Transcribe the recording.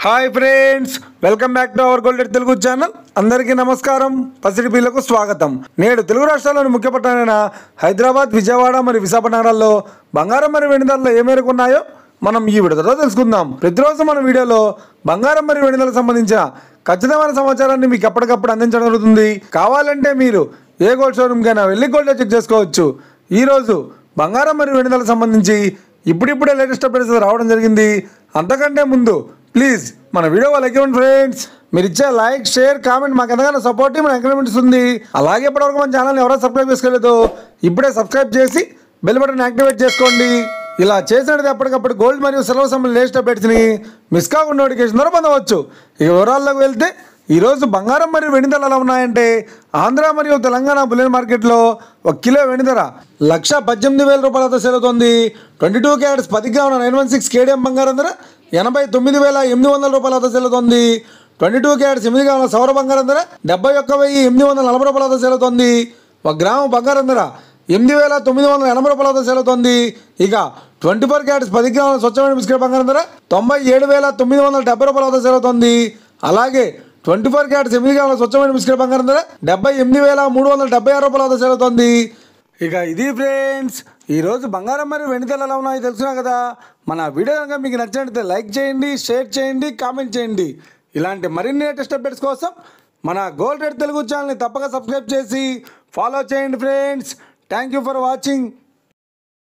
Hi friends, welcome back to our golden Telugu channel. అందరికీ నమస్కారం. పసిడి పిల్లకు స్వాగతం. నేడు తెలుగు రాష్ట్రాల్లోని ముఖ్య పట్టణాలైన హైదరాబాద్, విజయవాడ మరియు విశాఖపట్నం నగరాల్లో బంగారం మరియు వెండి ధరలు ఏ మేరకు ఉన్నాయో మనం ఈ వీడియోలో తెలుసుకుందాం. ప్రతిరోజు మన వీడియోలో బంగారం మరియు వెండి ధరలకు సంబంధించిన ఖచ్చితమైన సమాచారాన్ని మీకు ఎప్పటికప్పుడు అందించడం జరుగుతుంది. కావాలంటే మీరు ఏ గోల్డ్ షోరూమ్కైనా వెళ్ళి గోల్డ్ చెక్ చేసుకోవచ్చు. ఈరోజు బంగారం మరియు వెండి ధరలకు సంబంధించి ఇప్పుడిప్పుడే లేటెస్ట్ అప్డేట్స్ రావడం జరిగింది. అంతకంటే ముందు ప్లీజ్ మన వీడియో లైక్ ఇవ్వండి ఫ్రెండ్స్. మీరు ఇచ్చే లైక్, షేర్, కామెంట్ మాకు ఎంతగానో సపోర్ట్, మన ఎంకరేజ్మెంట్ ఇస్తుంది. అలాగే ఇప్పటివరకు మన ఛానల్ని ఎవరైనా సబ్స్క్రైబ్ చేసుకోలేదు, ఇప్పుడే సబ్స్క్రైబ్ చేసి బెల్ బటన్ యాక్టివేట్ చేసుకోండి. ఇలా చేసినట్టు ఎప్పటికప్పుడు గోల్డ్ మరియు సిల్వర్ సంబంధించిన లేటెస్ట్ అప్డేట్స్ని మిస్ కాకుండా నోటిఫికేషన్ ద్వారా పొందవచ్చు. ఇక వివరాల్లోకి వెళ్తే ఈరోజు బంగారం మరియు వెండి ధరలు ఎలా ఉన్నాయంటే, ఆంధ్ర మరియు తెలంగాణ బులియన్ మార్కెట్లో 1 కిలో వెండి ధర 1,18,000 రూపాయలతో సేల్ అవుతుంది. 22 క్యారెట్స్ 10 గ్రాముల 916 కేడిఎం బంగారం ధర 89,800 రూపాయలతో సేల్ అవుతుంది. 22 క్యారెట్స్ 8 గ్రాముల సౌర బంగారం ధర 71,840 రూపాయలతో సేల్ అవుతుంది. 1 గ్రాము బంగారం ధర 8,980 రూపాయలతో సేల్ అవుతుంది. ఇక 24 క్యారెట్స్ 10 గ్రాముల స్వచ్ఛమైన బిస్కెట్ బంగారం ధర 97,970 రూపాయలతో సేల్ అవుతుంది. అలాగే 24 క్యారెట్స్ 8 గ్రాముల స్వచ్ఛమైన బిస్కెట్ బంగారం ధర 78,376 రూపాయలతో సేల్ అవుతుంది. ఇక ఇది ఫ్రెండ్స్, ఈరోజు బంగారం మరియు వెండి ధరలు ఎలా ఉన్నాయో తెలుసుకున్నా కదా. మన వీడియో కనుక మీకు నచ్చినట్లయితే లైక్ చేయండి, షేర్ చేయండి, కామెంట్ చేయండి. ఇలాంటి మరిన్ని లేటెస్ట్ అప్డేట్స్ కోసం మన గోల్డ్ రేట్ తెలుగు ఛానల్ని తప్పక సబ్స్క్రైబ్ చేసి ఫాలో చేయండి friends. Thank you for watching.